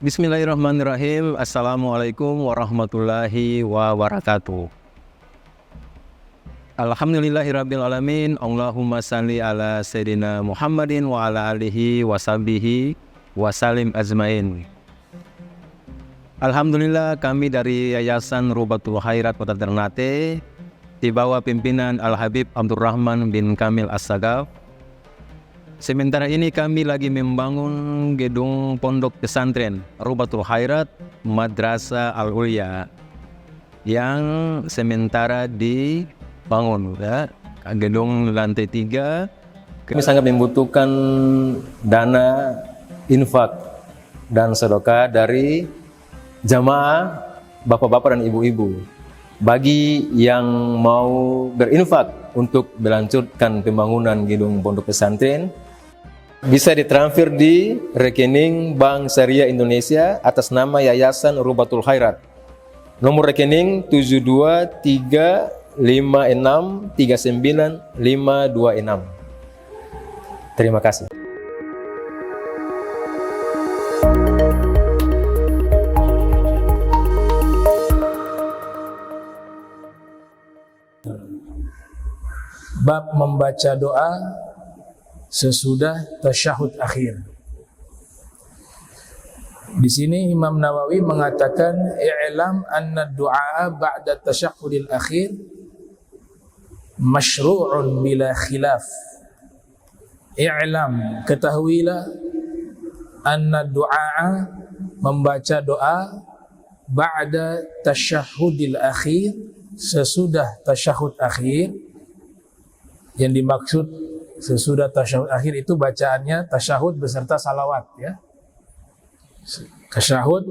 Bismillahirrahmanirrahim. Assalamualaikum warahmatullahi wabarakatuh. Alhamdulillahirrabbilalamin. Allahumma salli ala Sayyidina Muhammadin wa ala alihi wa sahbihi wa salim azmain. Alhamdulillah, kami dari Yayasan Rubatul Khairat Kota Ternate di bawah pimpinan Al-Habib Abdurrahman bin Kamil As-Sagaf. Sementara ini kami lagi membangun gedung pondok pesantren Rubatul Khairat Madrasah Al-Ulya yang sementara dibangun, ya. Gedung lantai 3. Kami sangat membutuhkan dana infak dan sedekah dari jamaah bapak-bapak dan ibu-ibu. Bagi yang mau berinfak untuk melanjutkan pembangunan gedung pondok pesantren, bisa ditransfer di rekening Bank Syariah Indonesia atas nama Yayasan Rubatul Khairat. Nomor rekening 72356395526. Terima kasih. Bab membaca doa sesudah tasyahud akhir. Di sini Imam Nawawi mengatakan i'lam anna du'a ba'da tasyahudil akhir masyru'un bila khilaf. I'lam, ketahuilah, anna du'a, membaca doa ba'da tasyahudil akhir, sesudah tasyahud akhir. Yang dimaksud sesudah tasyahud akhir itu bacaannya tasyahud beserta salawat, ya. Tasyahud,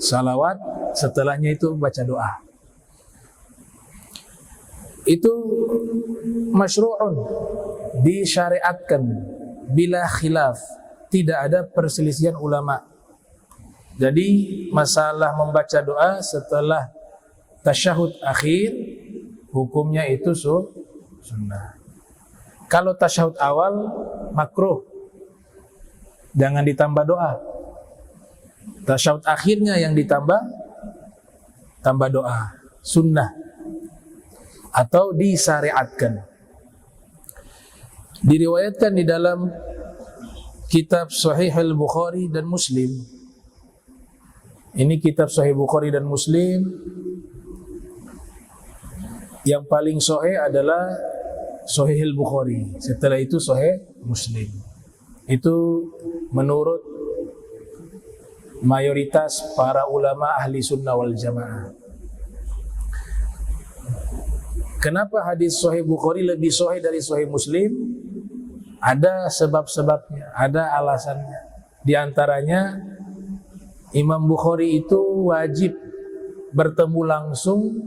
salawat, setelahnya itu baca doa. Itu masyru'un, disyariatkan, bila khilaf, tidak ada perselisihan ulama. Jadi masalah membaca doa setelah tasyahud akhir, hukumnya itu sunnah. Kalau tasyahud awal makruh, jangan ditambah doa. Tasyahud akhirnya yang tambah doa, sunnah atau disyariatkan. Diriwayatkan di dalam kitab Sahih Al-Bukhari dan Muslim. Ini kitab Sahih Bukhari dan Muslim. Yang paling sahih adalah Sahih Al-Bukhari, setelah itu Sahih Muslim. Itu menurut mayoritas para ulama ahli sunnah wal jamaah. Kenapa hadis Sahih Bukhari lebih sahih dari Sahih Muslim? Ada sebab-sebabnya, ada alasannya. Di antaranya Imam Bukhari itu wajib bertemu langsung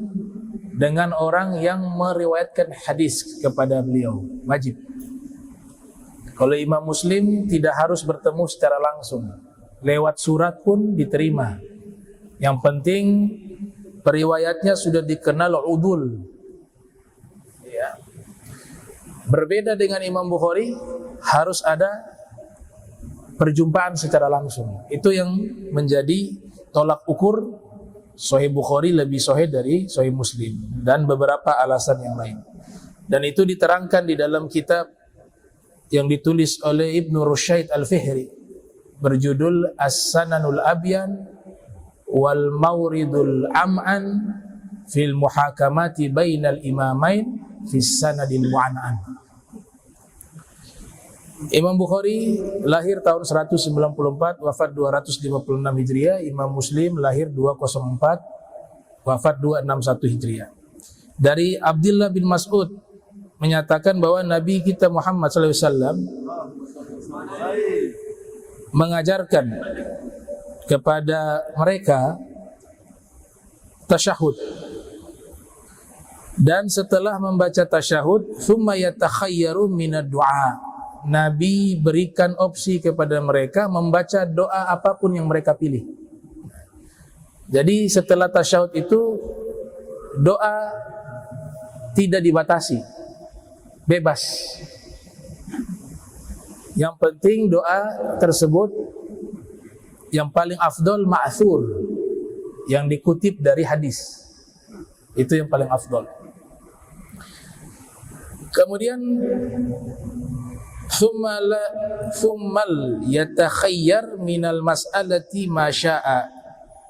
dengan orang yang meriwayatkan hadis kepada beliau, wajib. Kalau Imam Muslim tidak harus bertemu secara langsung, lewat surat pun diterima. Yang penting periwayatnya sudah dikenal udul, ya. Berbeda dengan Imam Bukhari, harus ada perjumpaan secara langsung. Itu yang menjadi tolak ukur Sahih Bukhari lebih sahih dari Sahih Muslim, dan beberapa alasan yang lain. Dan itu diterangkan di dalam kitab yang ditulis oleh Ibnu Rusyaid Al-Fihri berjudul As-Sananul Abyan wal Mawridul Am'an fil Muhakamati Bainal Imamain fis Sanadil Mu'an'an. Imam Bukhari lahir tahun 194, wafat 256 Hijriah. Imam Muslim lahir 204, wafat 261 Hijriah. Dari Abdullah bin Mas'ud menyatakan bahwa Nabi kita Muhammad SAW mengajarkan kepada mereka tasyahud. Dan setelah membaca tasyahud, thumma yatakhayyaru minad du'a. Nabi berikan opsi kepada mereka membaca doa apapun yang mereka pilih. Jadi setelah tasyahud itu doa tidak dibatasi, bebas. Yang penting doa tersebut yang paling afdol ma'thur, yang dikutip dari hadis. Itu yang paling afdol. Kemudian thummal yatakhayyar minal mas'alati ma syaa.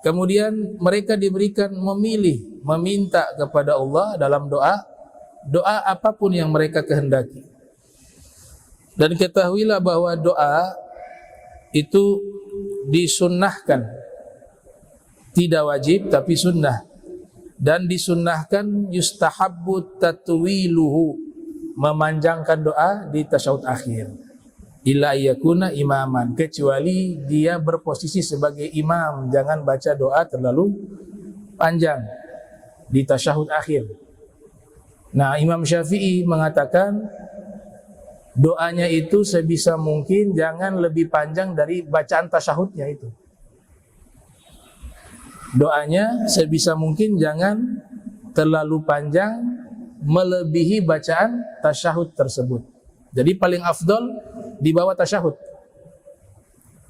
Kemudian mereka diberikan memilih, meminta kepada Allah dalam doa apapun yang mereka kehendaki. Dan ketahuilah bahwa doa itu disunnahkan, tidak wajib tapi sunnah. Dan disunnahkan yustahabbu tatwiluhu, memanjangkan doa di tasyahud akhir. Illa yakuna imaman, kecuali dia berposisi sebagai imam, jangan baca doa terlalu panjang di tasyahud akhir. Nah, Imam Syafi'i mengatakan doanya itu sebisa mungkin jangan lebih panjang dari bacaan tasyahudnya itu. Doanya sebisa mungkin jangan terlalu panjang melebihi bacaan tasyahud tersebut. Jadi paling afdol di bawah tasyahud.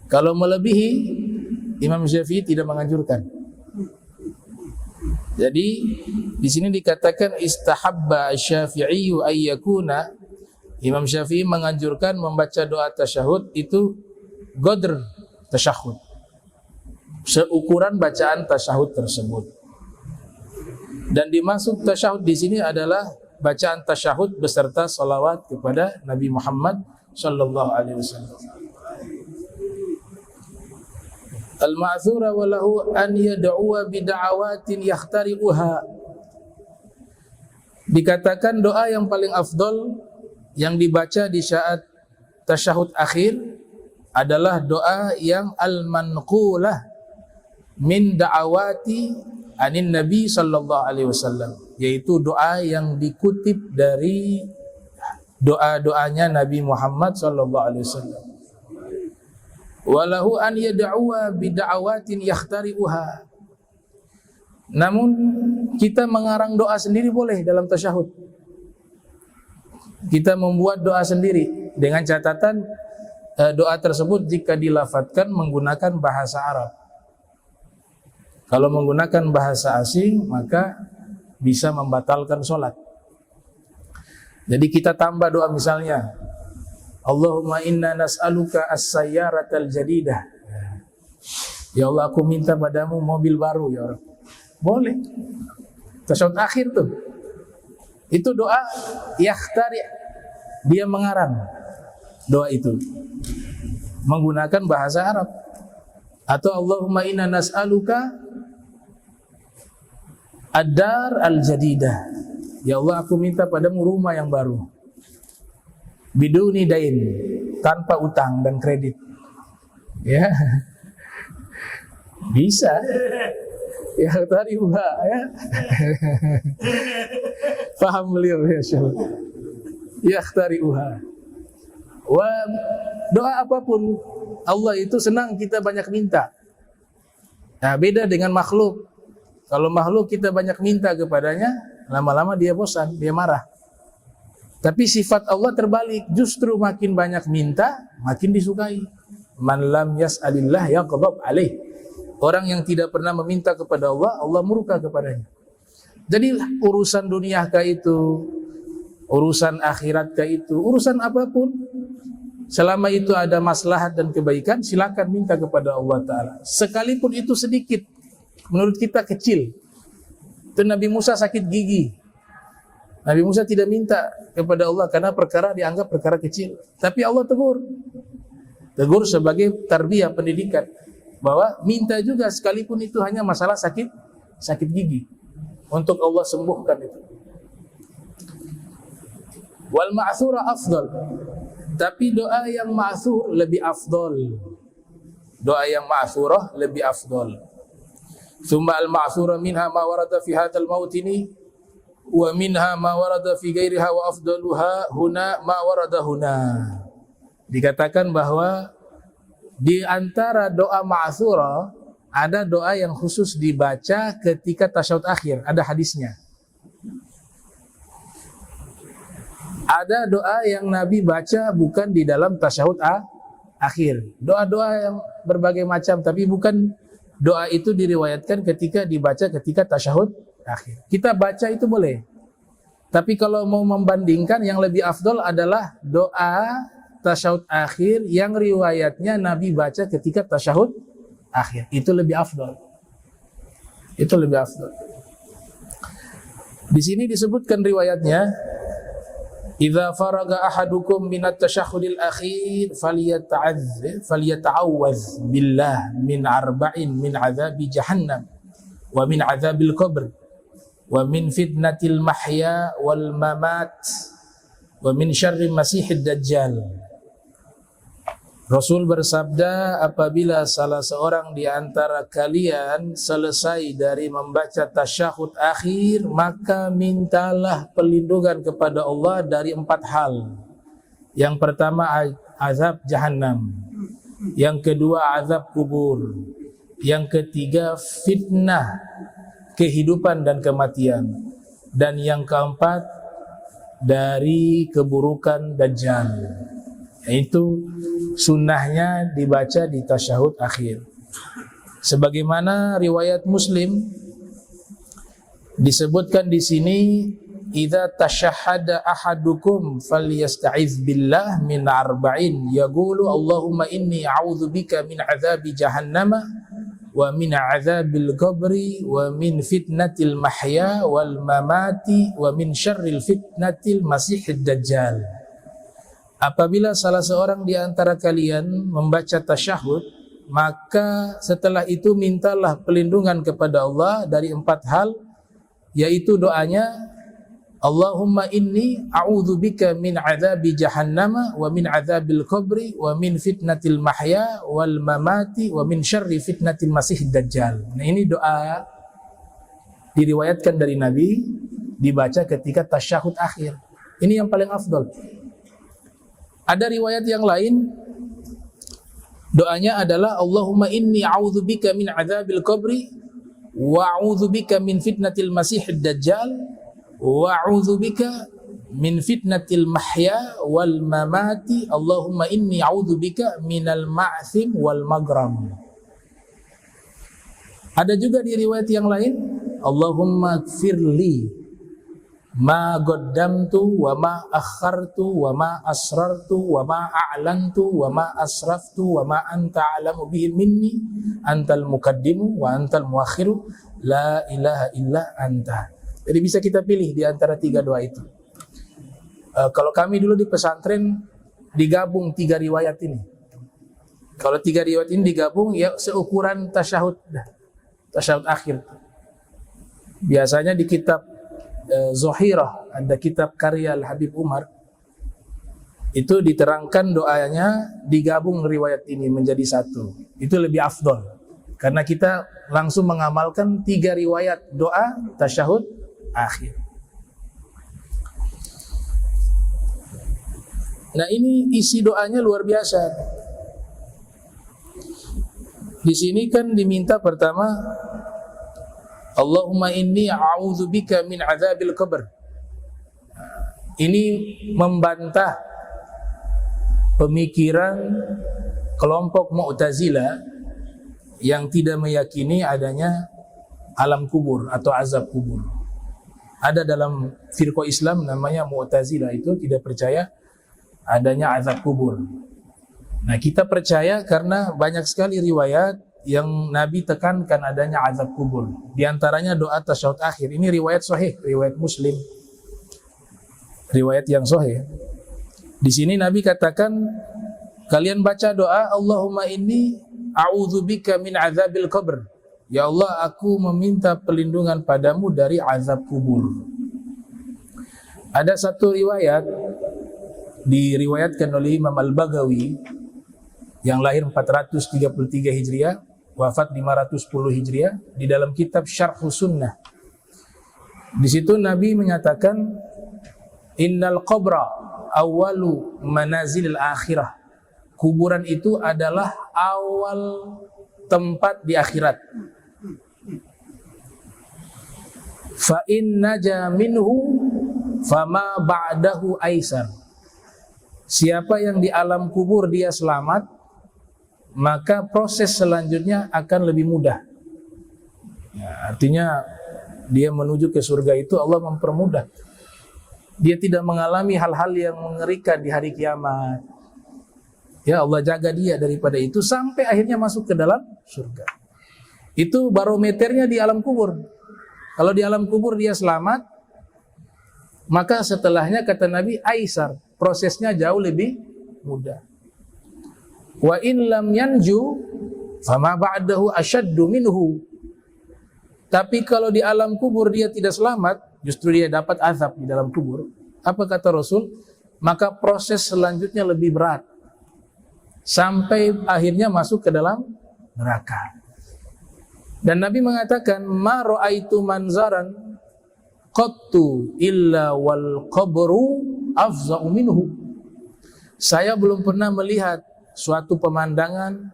Kalau melebihi, Imam Syafi'i tidak menganjurkan. Jadi di sini dikatakan istahabba Syafi'i ayyakuna, Imam Syafi'i menganjurkan membaca doa tasyahud itu qadr tasyahud, seukuran bacaan tasyahud tersebut. Dan dimaksud tasyahud di sini adalah bacaan tasyahud beserta salawat kepada Nabi Muhammad sallallahu alaihi wasallam. Al-ma'thura wa lahu an yad'uwa bid'awatin yakhtari'uha. Dikatakan doa yang paling afdol yang dibaca di saat tasyahud akhir adalah doa yang al-manqulah min da'awati anin Nabi sallallahu alaihi wasallam, yaitu doa yang dikutip dari doa-doanya Nabi Muhammad sallallahu alaihi wasallam. Walahu an yad'uwa bid'awatin yakhtari'uha. Namun kita mengarang doa sendiri boleh dalam tasyahud. Kita membuat doa sendiri dengan catatan doa tersebut jika dilafadzkan menggunakan bahasa Arab. Kalau menggunakan bahasa asing maka bisa membatalkan sholat. Jadi kita tambah doa misalnya, Allahumma inna nas'aluka as-sayyaratal jadidah. Ya Allah, aku minta padamu mobil baru ya Allah. Boleh. Tasyahud akhir tuh. Itu doa yakhtari, dia mengarang doa itu menggunakan bahasa Arab. Atau Allahumma inna nas'aluka ad-dar al-jadidah. Ya Allah, aku minta padamu rumah yang baru. Biduni dain, tanpa utang dan kredit. Ya. Bisa. Ya tadi ya. Paham beliau ya syaikhul. Yakhtari'uha. Wa doa apapun Allah itu senang kita banyak minta. Nah, beda dengan makhluk. Kalau makhluk kita banyak minta kepadanya, lama-lama dia bosan, dia marah. Tapi sifat Allah terbalik, justru makin banyak minta, makin disukai. Man lam yas'alillah yaghdab alaih. Orang yang tidak pernah meminta kepada Allah, Allah murka kepadanya. Jadi urusan duniakah itu, urusan akhiratkah itu, urusan apapun, selama itu ada maslahat dan kebaikan, silakan minta kepada Allah Ta'ala. Sekalipun itu sedikit, menurut kita kecil. Itu Nabi Musa sakit gigi. Nabi Musa tidak minta kepada Allah karena perkara dianggap perkara kecil. Tapi Allah tegur. Tegur sebagai tarbiyah, pendidikan. Bahwa minta juga sekalipun itu hanya masalah sakit gigi. Untuk Allah sembuhkan itu. Wal ma'thura afdal. Tapi doa yang ma'thur lebih afdal. Doa yang ma'thurah lebih afdal. Thumma al-ma'thura minha ma warada fi hadzal maut ini wa minha ma warada fi ghairiha wa afdaluha huna ma warada huna. Dikatakan bahwa di antara doa ma'thura ada doa yang khusus dibaca ketika tasyahud akhir, ada hadisnya. Ada doa yang Nabi baca bukan di dalam tasyahud akhir. Doa-doa yang berbagai macam, tapi bukan doa itu diriwayatkan ketika dibaca ketika tasyahud akhir. Kita baca itu boleh. Tapi kalau mau membandingkan, yang lebih afdol adalah doa tasyahud akhir yang riwayatnya Nabi baca ketika tasyahud akhir. Itu lebih afdol. Itu lebih afdol. Di sini disebutkan riwayatnya, idza faraga ahadukum minat tasyahhudil akhir falyata'awwadz billah min arba'in min adzabi jahannam wa min adzabil qabr wa min fitnatil mahya wal mamat wa min syarri masihid dajjal. Rasul bersabda, apabila salah seorang di antara kalian selesai dari membaca tasyahud akhir, maka mintalah perlindungan kepada Allah dari 4 hal. Yang pertama azab jahannam, yang kedua azab kubur, yang ketiga fitnah kehidupan dan kematian, dan yang keempat dari keburukan dajjal. Itu sunnahnya dibaca di tasyahud akhir. Sebagaimana riwayat Muslim disebutkan di sini, idza tasyahhada ahadukum falyasta'iz billah min arba'in yaqulu Allahumma inni a'udzubika min adzabi jahannama wa min adzabil qabri wa min fitnatil mahya wal mamati wa min syarril fitnatil masihid dajjal. Apabila salah seorang di antara kalian membaca tasyahud, maka setelah itu mintalah perlindungan kepada Allah dari 4 hal, yaitu doanya, Allahumma inni a'udzubika min adzabi jahannama wa min adzabil qabri wa min fitnatil mahya wal mamati wa min syarri fitnatil masihid dajjal. Nah, ini doa diriwayatkan dari Nabi, dibaca ketika tasyahud akhir. Ini yang paling afdal. Ada riwayat yang lain, doanya adalah Allahumma inni a'udzubika min adzabil qabri wa a'udzubika min fitnatil masihid dajjal wa a'udzubika min fitnatil mahya wal mamati Allahumma inni a'udzubika minal ma'thim wal maghram. Ada juga di riwayat yang lain, Allahumma gfirli ma qaddamtu wa ma akhartu wa ma asrartu wa ma a'lantu wa ma asraftu wa ma anta a'lamu bihi minni antal muqaddimu wa antal muakhiru la ilaha illa anta. Jadi bisa kita pilih di antara 3 doa itu. Kalau kami dulu di pesantren digabung 3 riwayat ini. Kalau 3 riwayat ini digabung, ya seukuran tasyahud akhir. Biasanya di kitab Zohirah, ada kitab karya Al-Habib Umar, itu diterangkan doanya digabung riwayat ini menjadi 1. Itu lebih afdol, karena kita langsung mengamalkan 3 riwayat doa tasyahud akhir. Nah, ini isi doanya luar biasa. Di sini kan diminta pertama, Allahumma inni a'udzubika min adzabil qabr. Ini membantah pemikiran kelompok Mu'tazilah yang tidak meyakini adanya alam kubur atau azab kubur. Ada dalam firqah Islam namanya Mu'tazilah, itu tidak percaya adanya azab kubur. Nah, kita percaya karena banyak sekali riwayat yang Nabi tekankan adanya azab kubur. Di antaranya doa tasyahud akhir. Ini riwayat sahih, riwayat Muslim. Riwayat yang sahih. Di sini Nabi katakan, kalian baca doa Allahumma inni a'udzubika min azabil qabr. Ya Allah, aku meminta perlindungan padamu dari azab kubur. Ada satu riwayat diriwayatkan oleh Imam Al-Baghawi yang lahir 433 Hijriah, wafat 510 Hijriah, di dalam kitab Syarhus Sunnah. Di situ Nabi menyatakan, innal qabra awwalu manazilil akhirah. Kuburan itu adalah awal tempat di akhirat. Fa in naja minhu fama ba'dahu aisar. Siapa yang di alam kubur dia selamat, maka proses selanjutnya akan lebih mudah. Ya, artinya dia menuju ke surga itu Allah mempermudah. Dia tidak mengalami hal-hal yang mengerikan di hari kiamat. Ya, Allah jaga dia daripada itu sampai akhirnya masuk ke dalam surga. Itu barometernya di alam kubur. Kalau di alam kubur dia selamat, maka setelahnya kata Nabi aisar, prosesnya jauh lebih mudah. Wa in lam yanju fama ba'dahu asyaddu minhu. Tapi kalau di alam kubur dia tidak selamat, justru dia dapat azab di dalam kubur. Apa kata Rasul? Maka proses selanjutnya lebih berat. Sampai akhirnya masuk ke dalam neraka. Dan Nabi mengatakan, ma ra'aitu manzaran qattu illa wal qabru afza'u minhu. Saya belum pernah melihat suatu pemandangan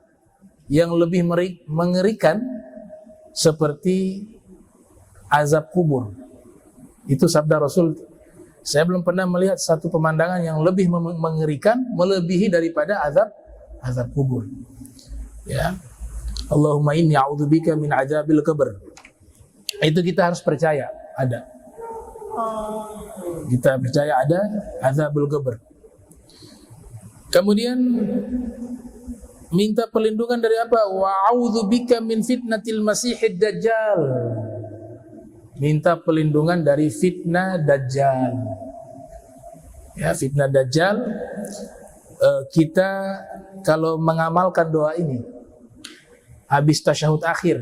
yang lebih mengerikan seperti azab kubur. Itu sabda Rasul. Saya belum pernah melihat satu pemandangan yang lebih mengerikan, melebihi daripada azab kubur. Ya. Allahumma inni a'udzubika min azabil qabr. Itu kita harus percaya ada. Kita percaya ada azabul qabr. Kemudian minta perlindungan dari apa? Wa a'udzubika min fitnatil masiihid dajjal. Minta perlindungan dari fitnah dajjal. Ya, fitnah dajjal. Kita kalau mengamalkan doa ini habis tasyahud akhir,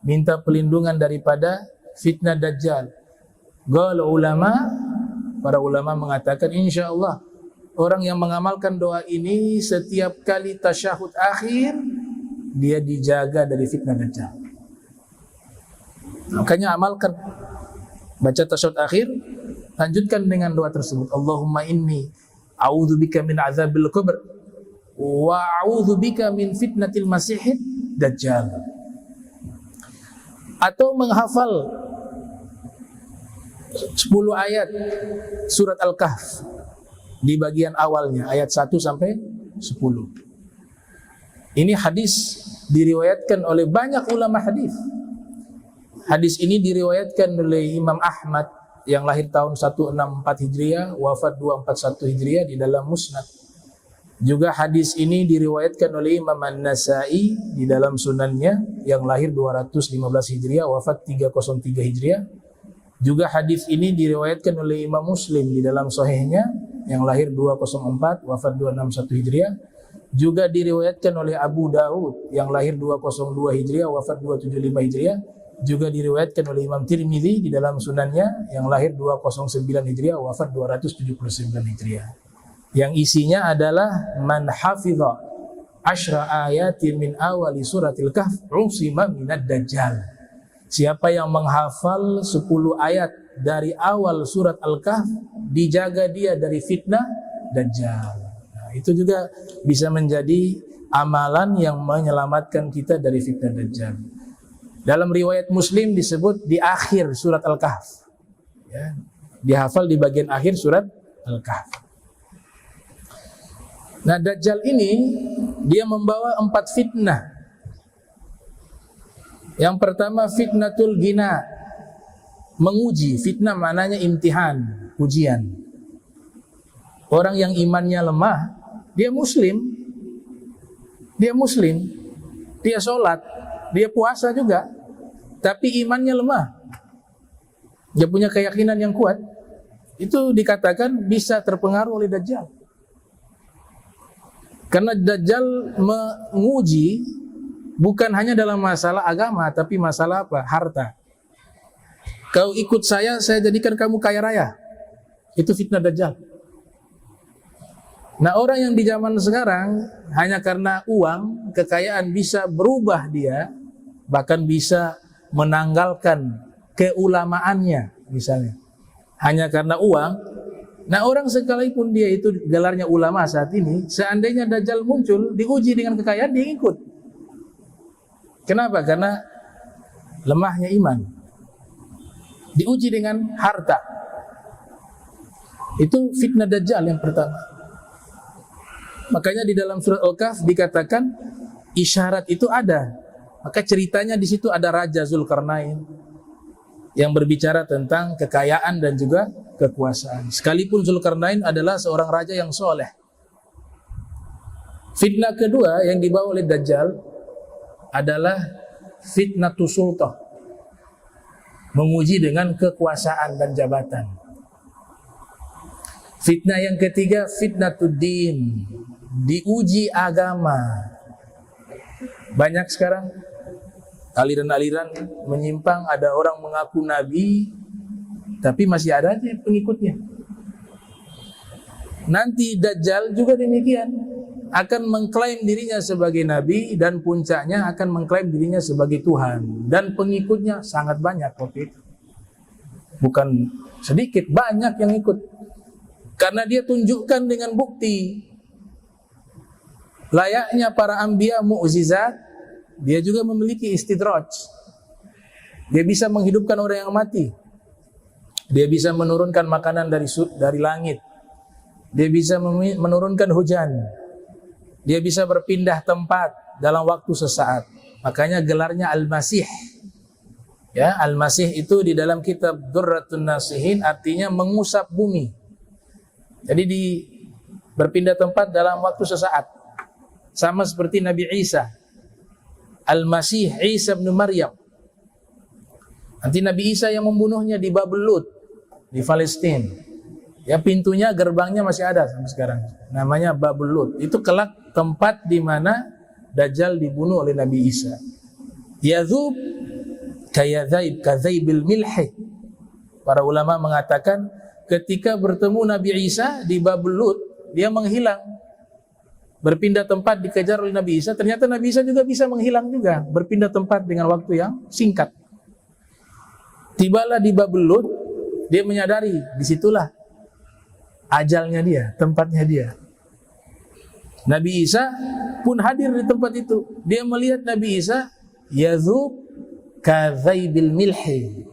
minta perlindungan daripada fitnah dajjal. Para ulama mengatakan insyaallah orang yang mengamalkan doa ini setiap kali tasyahud akhir dia dijaga dari fitnah dajjal. Makanya amalkan, baca tasyahud akhir, lanjutkan dengan doa tersebut. Allahumma inni a'udzubika min azabil qabr wa a'udzubika min fitnatil masiihid dajjal. Atau menghafal 10 ayat surat Al-Kahf di bagian awalnya, ayat 1 sampai 10. Ini hadis diriwayatkan oleh banyak ulama hadis. Hadis ini diriwayatkan oleh Imam Ahmad yang lahir tahun 164 Hijriah, wafat 241 Hijriah di dalam Musnad. Juga hadis ini diriwayatkan oleh Imam An-Nasa'i di dalam sunannya yang lahir 215 Hijriah, wafat 303 Hijriah. Juga hadis ini diriwayatkan oleh Imam Muslim di dalam sahihnya yang lahir 204, wafat 261 Hijriah. Juga diriwayatkan oleh Abu Daud yang lahir 202 Hijriah, wafat 275 Hijriah. Juga diriwayatkan oleh Imam Tirmidzi di dalam sunannya yang lahir 209 Hijriah, wafat 279 Hijriah. Yang isinya adalah man hafidha asyra ayatin min awali suratil kahf usima minad dajjal. Siapa yang menghafal 10 ayat dari awal surat Al-Kahf, dijaga dia dari fitnah dajjal. Nah, itu juga bisa menjadi amalan yang menyelamatkan kita dari fitnah dajjal. Dalam riwayat Muslim disebut di akhir surat Al-Kahf. Ya, dihafal di bagian akhir surat Al-Kahf. Nah, dajjal ini dia membawa 4 fitnah. Yang pertama fitnatul ghina, menguji. Fitnah maknanya imtihan, ujian. Orang yang imannya lemah, dia muslim, dia sholat, dia puasa juga, tapi imannya lemah, dia punya keyakinan yang kuat, itu dikatakan bisa terpengaruh oleh dajjal. Karena dajjal menguji bukan hanya dalam masalah agama, tapi masalah apa? Harta. Kau ikut saya jadikan kamu kaya raya. Itu fitnah dajjal. Nah, orang yang di zaman sekarang hanya karena uang, kekayaan bisa berubah dia, bahkan bisa menanggalkan keulamaannya misalnya. Hanya karena uang. Nah, orang sekalipun dia itu gelarnya ulama saat ini, seandainya dajjal muncul, diuji dengan kekayaan, dia ikut. Kenapa? Karena lemahnya iman. Diuji dengan harta. Itu fitnah dajjal yang pertama. Makanya di dalam surat Al-Kahf dikatakan isyarat itu ada. Maka ceritanya di situ ada Raja Zulkarnain yang berbicara tentang kekayaan dan juga kekuasaan. Sekalipun Zulkarnain adalah seorang raja yang soleh. Fitnah kedua yang dibawa oleh Dajjal adalah fitnatus sultah, menguji dengan kekuasaan dan jabatan. Fitnah yang ketiga fitnatud din, diuji agama. Banyak sekarang aliran-aliran menyimpang, ada orang mengaku nabi tapi masih ada aja pengikutnya. Nanti Dajjal juga demikian, akan mengklaim dirinya sebagai nabi dan puncaknya akan mengklaim dirinya sebagai Tuhan, dan pengikutnya sangat banyak waktu itu. Bukan sedikit, banyak yang ikut. Karena dia tunjukkan dengan bukti. Layaknya para anbiya mukjizat, dia juga memiliki istidraj. Dia bisa menghidupkan orang yang mati. Dia bisa menurunkan makanan dari langit. Dia bisa menurunkan hujan. Dia bisa berpindah tempat dalam waktu sesaat. Makanya gelarnya Al-Masih. Ya, Al-Masih itu di dalam kitab Durratun Nasihin artinya mengusap bumi. Jadi berpindah tempat dalam waktu sesaat. Sama seperti Nabi Isa. Al-Masih Isa bin Maryam. Nanti Nabi Isa yang membunuhnya di Babel Lut, di Palestina. Ya, pintunya, gerbangnya masih ada sampai sekarang. Namanya Babel Lut. Itu kelak tempat di mana Dajjal dibunuh oleh Nabi Isa. Yadzub kadzaibil milhi. Para ulama mengatakan ketika bertemu Nabi Isa di Babel Lut, dia menghilang. Berpindah tempat dikejar oleh Nabi Isa, ternyata Nabi Isa juga bisa menghilang juga, berpindah tempat dengan waktu yang singkat. Tibalah di Babel Lut, dia menyadari disitulah ajalnya dia, tempatnya dia. Nabi Isa pun hadir di tempat itu. Dia melihat Nabi Isa, yadzub kadzaibil milhi.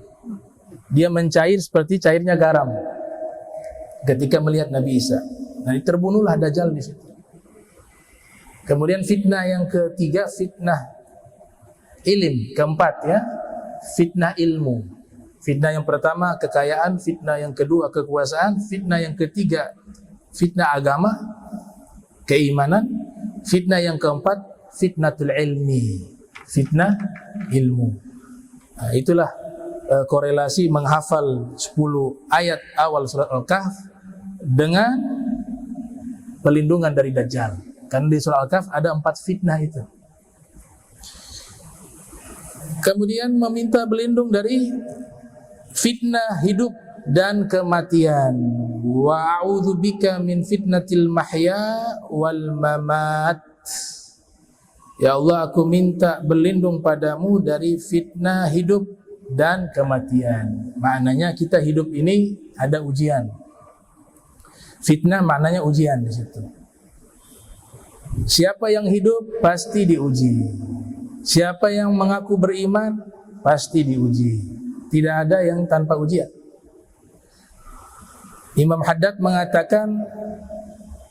Dia mencair seperti cairnya garam ketika melihat Nabi Isa. Nah, terbunuhlah Dajjal di situ. Kemudian fitnah yang ketiga, fitnah ilm. Keempat ya, fitnah ilmu. Fitnah yang pertama kekayaan, fitnah yang kedua kekuasaan, fitnah yang ketiga fitnah agama, keimanan, fitnah yang keempat fitnatul ilmi, fitnah ilmu. Nah, itulah korelasi menghafal 10 ayat awal surat Al-Kahf dengan pelindungan dari Dajjal. Karena di surah Al-Kahf ada 4 fitnah itu. Kemudian meminta berlindung dari fitnah hidup dan kematian. Wa a'udzubika min fitnatil mahya wal mamat. Ya Allah, aku minta berlindung padamu dari fitnah hidup dan kematian. Maknanya kita hidup ini ada ujian. Fitnah maknanya ujian di situ. Siapa yang hidup pasti diuji. Siapa yang mengaku beriman pasti diuji. Tidak ada yang tanpa ujian. Imam Haddad mengatakan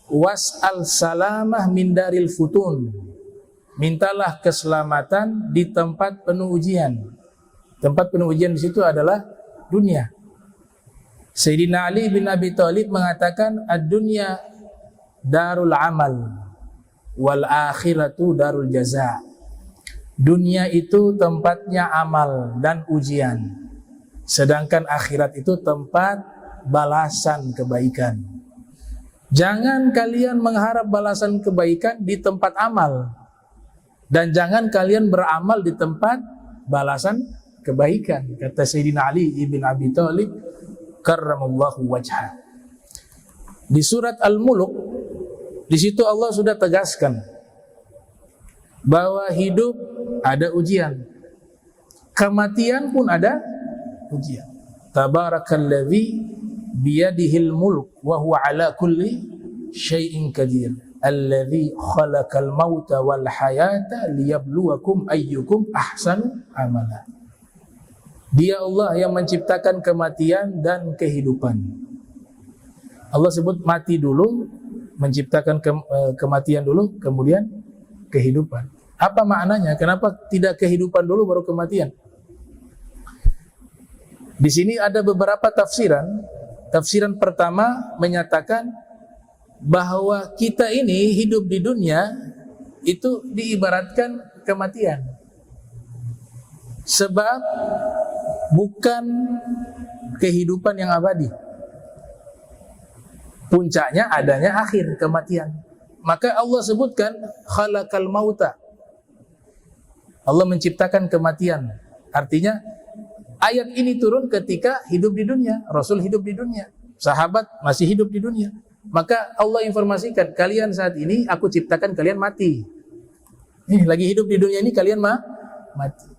was'al salamah min daril futun. Mintalah keselamatan di tempat penuh ujian. Tempat penuh ujian di situ adalah dunia. Sayyidina Ali bin Abi Thalib mengatakan ad-dunya darul amal wal akhiratu darul jaza. Dunia itu tempatnya amal dan ujian. Sedangkan akhirat itu tempat balasan kebaikan. Jangan kalian mengharap balasan kebaikan di tempat amal. Dan jangan kalian beramal di tempat balasan kebaikan, kata Sayyidina Ali ibn Abi Thalib karramallahu wajhah. Di surat Al-Mulk, di situ Allah sudah tegaskan bahwa hidup ada ujian, kematian pun ada ujian. Tabarakalladzi biyadihil mulk wa huwa ala kulli syai'in qadir. Alladzi khalaqal mauta wal hayata liyabluwakum ayyukum ahsanu amala. Dia Allah yang menciptakan kematian dan kehidupan. Allah sebut mati dulu, menciptakan kematian dulu, kemudian kehidupan. Apa maknanya? Kenapa tidak kehidupan dulu baru kematian? Di sini ada beberapa tafsiran. Tafsiran pertama menyatakan bahwa kita ini hidup di dunia itu diibaratkan kematian. Sebab bukan kehidupan yang abadi. Puncaknya adanya akhir kematian. Maka Allah sebutkan khalaqal mauta. Allah menciptakan kematian. Artinya ayat ini turun ketika hidup di dunia, Rasul hidup di dunia, sahabat masih hidup di dunia. Maka Allah informasikan, kalian saat ini aku ciptakan kalian mati. Lagi hidup di dunia ini kalian mati.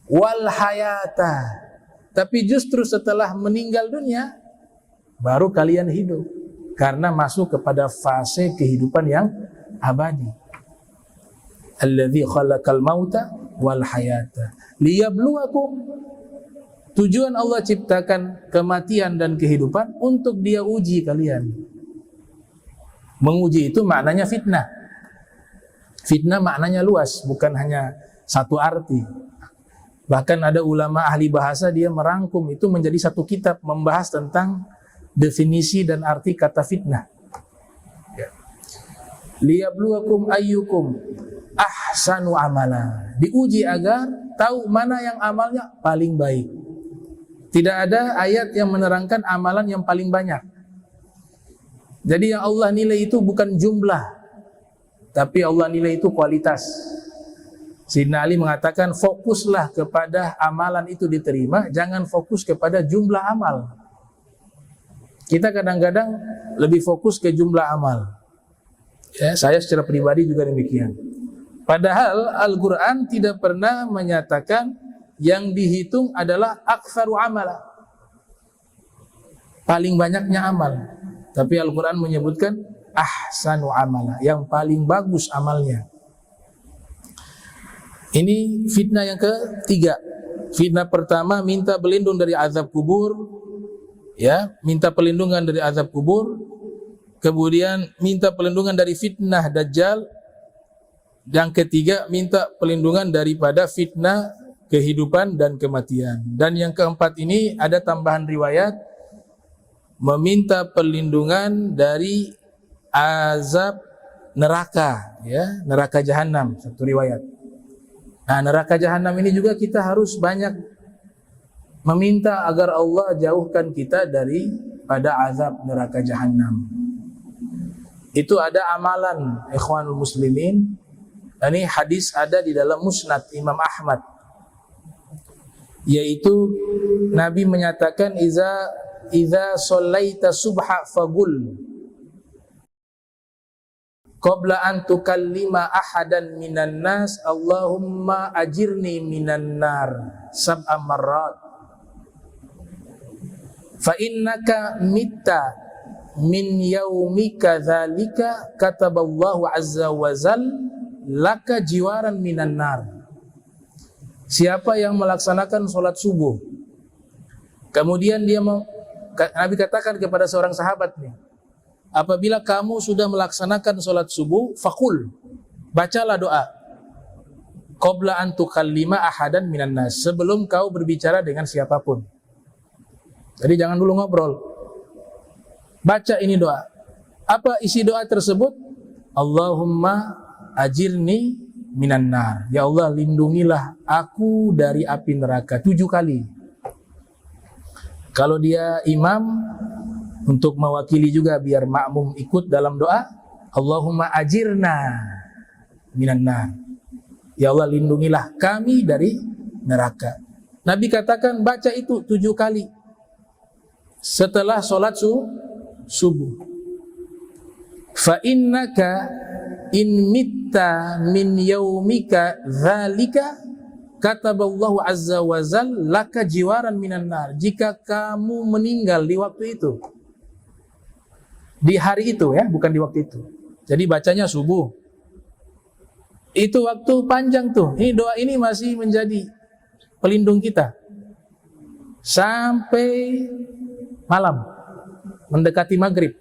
Wal hayata. Tapi justru setelah meninggal dunia baru kalian hidup. Karena masuk kepada fase kehidupan yang abadi. Alladzi khalaqal mauta wal hayata liyabluwakum. Tujuan Allah ciptakan kematian dan kehidupan untuk Dia uji kalian. Menguji itu maknanya fitnah. Fitnah maknanya luas, bukan hanya satu arti. Bahkan ada ulama ahli bahasa dia merangkum itu menjadi satu kitab membahas tentang definisi dan arti kata fitnah. Liyabluwakum ayyukum ahsanu amala. Diuji agar tahu mana yang amalnya paling baik. Tidak ada ayat yang menerangkan amalan yang paling banyak. Jadi yang Allah nilai itu bukan jumlah, tapi Allah nilai itu kualitas. Sayyidina Ali mengatakan fokuslah kepada amalan itu diterima, jangan fokus kepada jumlah amal. Kita kadang-kadang lebih fokus ke jumlah amal. Ya, saya secara pribadi juga demikian. Padahal Al-Quran tidak pernah menyatakan yang dihitung adalah aktsaru amala, paling banyaknya amal. Tapi Al-Quran menyebutkan ahsanu amala, yang paling bagus amalnya. Ini fitnah yang ketiga. Fitnah pertama minta berlindung dari azab kubur. Ya, minta perlindungan dari azab kubur. Kemudian minta perlindungan dari fitnah dajjal. Yang ketiga minta perlindungan daripada fitnah kehidupan dan kematian. Dan yang keempat ini ada tambahan riwayat meminta perlindungan dari azab neraka, ya, neraka jahanam, satu riwayat. Nah, neraka jahanam ini juga kita harus banyak meminta agar Allah jauhkan kita daripada azab neraka jahanam. Itu ada amalan ikhwanul muslimin. Ini hadis ada di dalam Musnad Imam Ahmad. Yaitu Nabi menyatakan iza shallaita subha fagul qabla an tukallima ahadan minan nas Allahumma ajirni minan nar sab'a marrat fa innaka mitta min yaumika dzalika kataballahu azza wa zal laka jiwaran minan nar. Siapa yang melaksanakan sholat subuh kemudian Nabi katakan kepada seorang sahabatnya, apabila kamu sudah melaksanakan sholat subuh, fakul, bacalah doa. Qabla an tukallima ahadan minan nas, sebelum kau berbicara dengan siapapun. Jadi jangan dulu ngobrol. Baca ini doa. Apa isi doa tersebut? Allahumma ajirni minan nar. Ya Allah, lindungilah aku dari api neraka 7 kali. Kalau dia imam, untuk mewakili juga biar makmum ikut dalam doa, Allahumma ajirna minan nar. Ya Allah, lindungilah kami dari neraka. Nabi katakan baca itu 7 kali setelah sholat subuh. Fa innaka in mitta min yaumika dzalika kataballahu azza wa zal laka jiwaran minan nar. Jika kamu meninggal di waktu itu, di hari itu, ya, bukan di waktu itu. Jadi bacanya subuh. Itu waktu panjang tuh. Ini doa ini masih menjadi pelindung kita sampai malam, mendekati maghrib.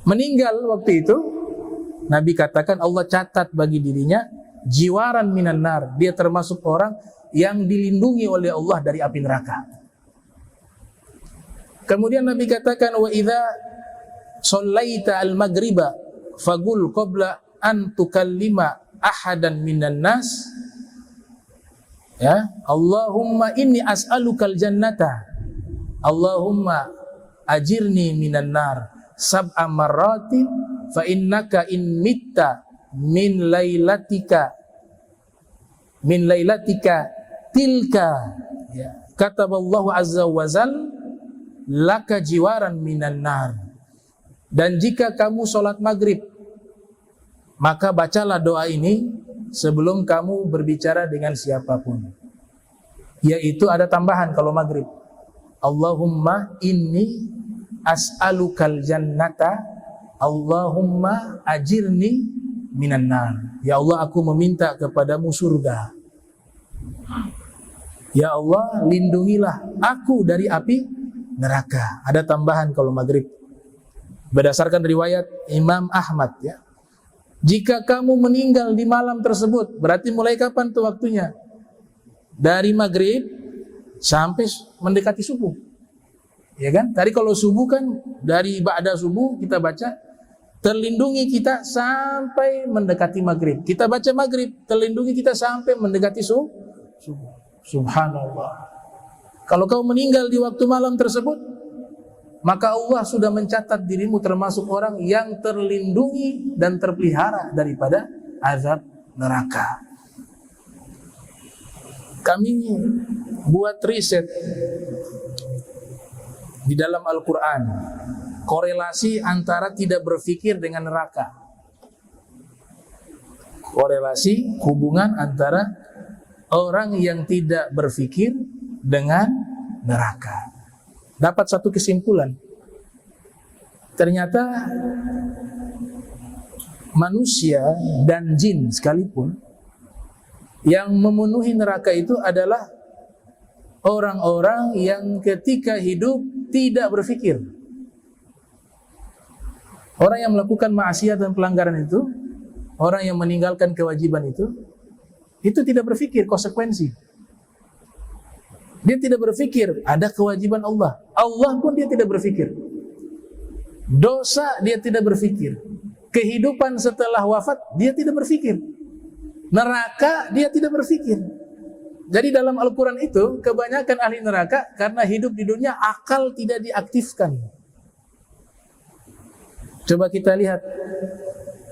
Meninggal waktu itu, Nabi katakan Allah catat bagi dirinya jiwaran minan nar. Dia termasuk orang yang dilindungi oleh Allah dari api neraka. Kemudian Nabi katakan wa idza shallaita al-maghriba faqul qabla an tukallima ahadan minan nas, ya, Allahumma inni as'alukal jannata, Allahumma ajirni minan nar sab'a marratin fa innaka in mitta min lailatika tilka, ya, kataballahu azza wa jal laka jiwaran minan nar. Dan jika kamu sholat maghrib, maka bacalah doa ini sebelum kamu berbicara dengan siapapun, yaitu ada tambahan kalau maghrib, Allahumma inni as'alukal jannata, Allahumma ajirni minan nar. Ya Allah, aku meminta kepadamu surga. Ya Allah, lindungilah aku dari api neraka. Ada tambahan kalau maghrib. Berdasarkan riwayat Imam Ahmad, ya. Jika kamu meninggal di malam tersebut, berarti mulai kapan tuh waktunya? Dari maghrib sampai mendekati subuh. Ya kan? Tadi kalau subuh kan dari ba'da subuh kita baca, terlindungi kita sampai mendekati maghrib. Kita baca maghrib, terlindungi kita sampai mendekati subuh. Subhanallah. Kalau kau meninggal di waktu malam tersebut, maka Allah sudah mencatat dirimu termasuk orang yang terlindungi dan terpelihara daripada azab neraka. Kami buat riset di dalam Al-Quran, korelasi antara tidak berpikir dengan neraka. Korelasi hubungan antara orang yang tidak berpikir dengan neraka. Dapat satu kesimpulan. Ternyata manusia dan jin sekalipun yang memenuhi neraka itu adalah orang-orang yang ketika hidup tidak berpikir. Orang yang melakukan maksiat dan pelanggaran itu, orang yang meninggalkan kewajiban itu tidak berpikir konsekuensi. Dia tidak berpikir ada kewajiban Allah. Allah pun dia tidak berpikir. Dosa dia tidak berpikir. Kehidupan setelah wafat dia tidak berpikir. Neraka dia tidak berpikir. Jadi dalam Al-Quran itu kebanyakan ahli neraka karena hidup di dunia akal tidak diaktifkan. Coba kita lihat.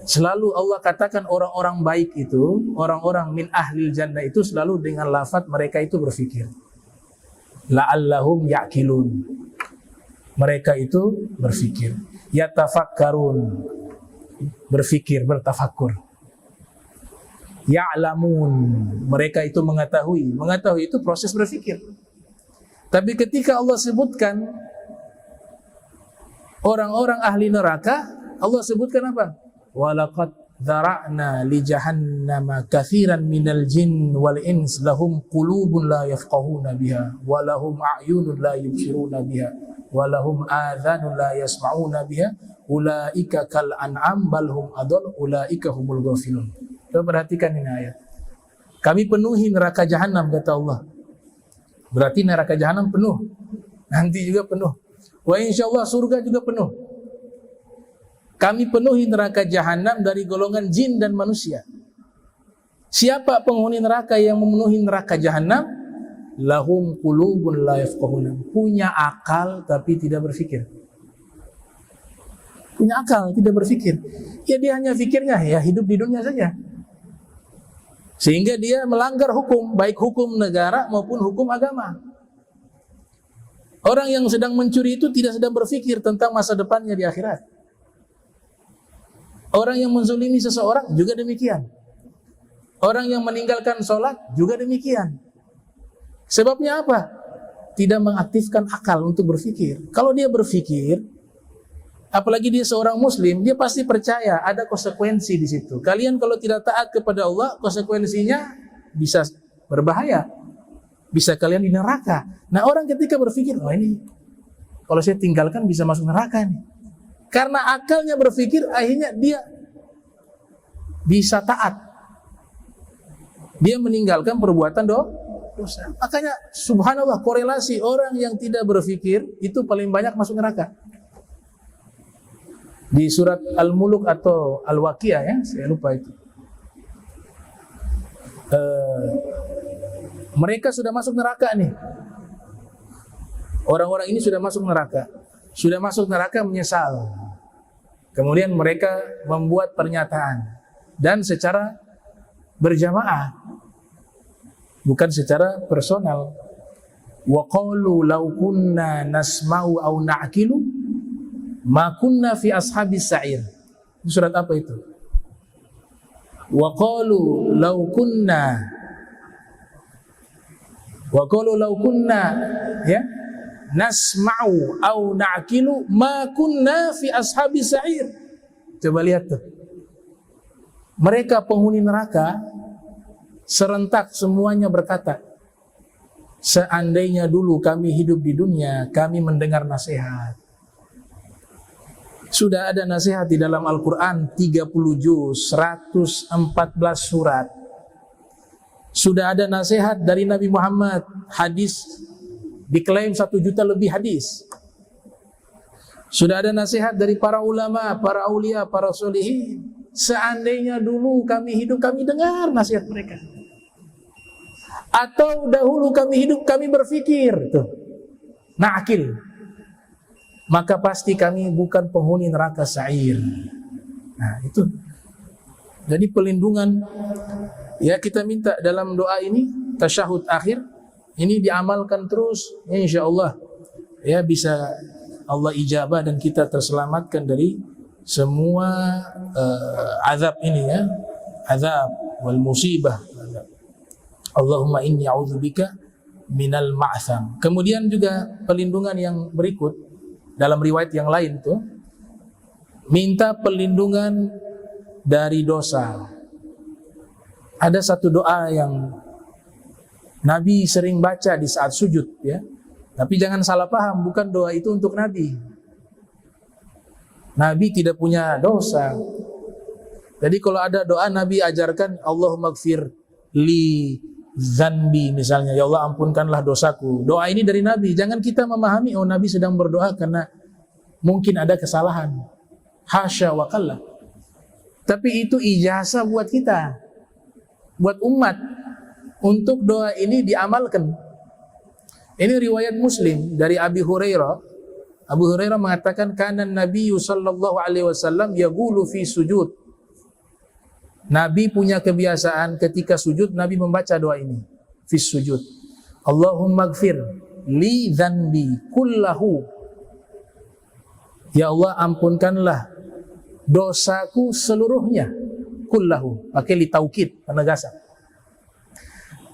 Selalu Allah katakan orang-orang baik itu, orang-orang min ahlil jannah itu selalu dengan lafaz mereka itu berpikir. La'allahum ya'kilun. Mereka itu berpikir. Yatafakkarun. Berpikir, bertafakkur. Ya'lamun. Mereka itu mengetahui. Mengetahui itu proses berpikir. Tapi ketika Allah sebutkan orang-orang ahli neraka, Allah sebutkan apa? Walaqad dzara'na li jahannama katsiran minal jin wal ins lahum qulubun la yafqahuna biha wa lahum a'yunun la yubsiruna biha wa lahum adhanun la yasma'una biha ulaika kal an'am bal hum adall ulaika humul ghafilun. Coba perhatikan ini ayat. Kami penuhi neraka jahanam kata Allah. Berarti neraka jahanam penuh. Nanti juga penuh. Wa insyaallah surga juga penuh. Kami penuhi neraka jahanam dari golongan jin dan manusia. Siapa penghuni neraka yang memenuhi neraka jahanam? Lahum qulubun la yafqahuna. Punya akal tapi tidak berpikir. Punya akal tidak berpikir. Ya dia hanya pikirnya ya hidup di dunia saja. Sehingga dia melanggar hukum, baik hukum negara maupun hukum agama. Orang yang sedang mencuri itu tidak sedang berpikir tentang masa depannya di akhirat. Orang yang menzalimi seseorang juga demikian. Orang yang meninggalkan sholat juga demikian. Sebabnya apa? Tidak mengaktifkan akal untuk berpikir. Kalau dia berpikir, apalagi dia seorang muslim, dia pasti percaya ada konsekuensi di situ. Kalian kalau tidak taat kepada Allah, konsekuensinya bisa berbahaya. Bisa kalian di neraka. Nah orang ketika berpikir, oh ini kalau saya tinggalkan bisa masuk neraka nih. Karena akalnya berpikir, akhirnya dia bisa taat. Dia meninggalkan perbuatan dosa. Makanya subhanallah, korelasi orang yang tidak berfikir itu paling banyak masuk neraka. Di surat Al-Muluk atau Al-Waqiah ya, saya lupa itu. Mereka sudah masuk neraka nih. Orang-orang ini sudah masuk neraka. Sudah masuk neraka menyesal. Kemudian mereka membuat pernyataan. Dan secara berjamaah. Bukan secara personal. Wa qalu law kunna nasma'u aw na'qilu ma kunna fi ashabis sa'ir. Surat apa itu? Wa qalu law kunna ya nasma'u aw na'qilu ma kunna fi ashabis sa'ir. Coba lihat tuh. Mereka penghuni neraka serentak semuanya berkata, seandainya dulu kami hidup di dunia, kami mendengar nasihat. Sudah ada nasihat di dalam Al-Quran 30 juz, 114 surat. Sudah ada nasihat dari Nabi Muhammad, hadis diklaim 1 juta lebih hadis. Sudah ada nasihat dari para ulama, para aulia, para solihin. Seandainya dulu kami hidup, kami dengar nasihat mereka. Atau dahulu kami hidup, kami berfikir, tuh, na'akil, maka pasti kami bukan penghuni neraka sa'ir. Nah itu. Jadi pelindungan, ya kita minta dalam doa ini, tasyahud akhir, ini diamalkan terus, insya Allah ya bisa Allah ijabah dan kita terselamatkan dari semua azab ini ya, azab wal musibah. Allahumma inni a'udzubika minal ma'tham. Kemudian juga pelindungan yang berikut dalam riwayat yang lain tuh, minta pelindungan dari dosa. Ada satu doa yang Nabi sering baca di saat sujud ya. Tapi jangan salah paham, bukan doa itu untuk Nabi. Nabi tidak punya dosa. Jadi kalau ada doa Nabi ajarkan Allahumma gfir li zanbi misalnya, ya Allah ampunkanlah dosaku. Doa ini dari Nabi. Jangan kita memahami oh Nabi sedang berdoa karena mungkin ada kesalahan. Hasya wa kalla. Tapi itu ijazah buat kita, buat umat, untuk doa ini diamalkan. Ini riwayat Muslim dari Abi Hurairah. Abu Hurairah mengatakan kana Nabi sallallahu alaihi wasallam yaqulu fi sujud. Nabi punya kebiasaan ketika sujud Nabi membaca doa ini fi sujud. Allahumma gfir li dzanbi kullahu. Ya Allah ampunkanlah dosaku seluruhnya. Kullahu, pakai li taukid, penegasan.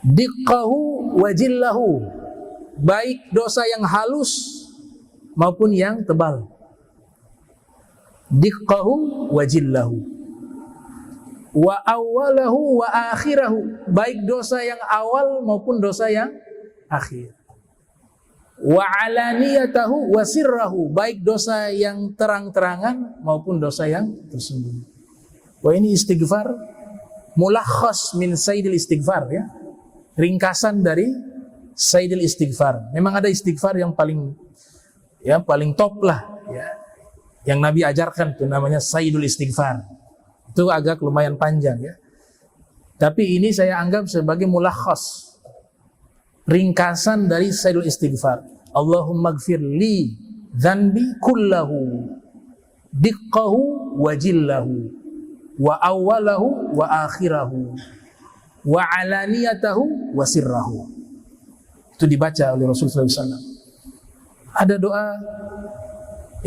Diqqahu wa jillahu, baik dosa yang halus maupun yang tebal. Diqqahu wa jillahu. Wa awalahu wa akhirahu, baik dosa yang awal maupun dosa yang akhir. Wa alaniyatahu wa sirrahu, baik dosa yang terang-terangan maupun dosa yang tersembunyi. Wah ini istighfar mulakhas min sayyidil istighfar ya. Ringkasan dari sayyidil istighfar. Memang ada istighfar yang paling top lah ya. Yang Nabi ajarkan itu namanya sayyidul istighfar. Itu agak lumayan panjang ya. Tapi ini saya anggap sebagai mulakhas, ringkasan dari sayyidul istighfar. Allahumma gfir li dzanbi kullahu diqqahu wa jillahu wa awwalahu wa akhirahu wa alaniyatahu wa sirrahu. Itu dibaca oleh Rasulullah SAW. Ada doa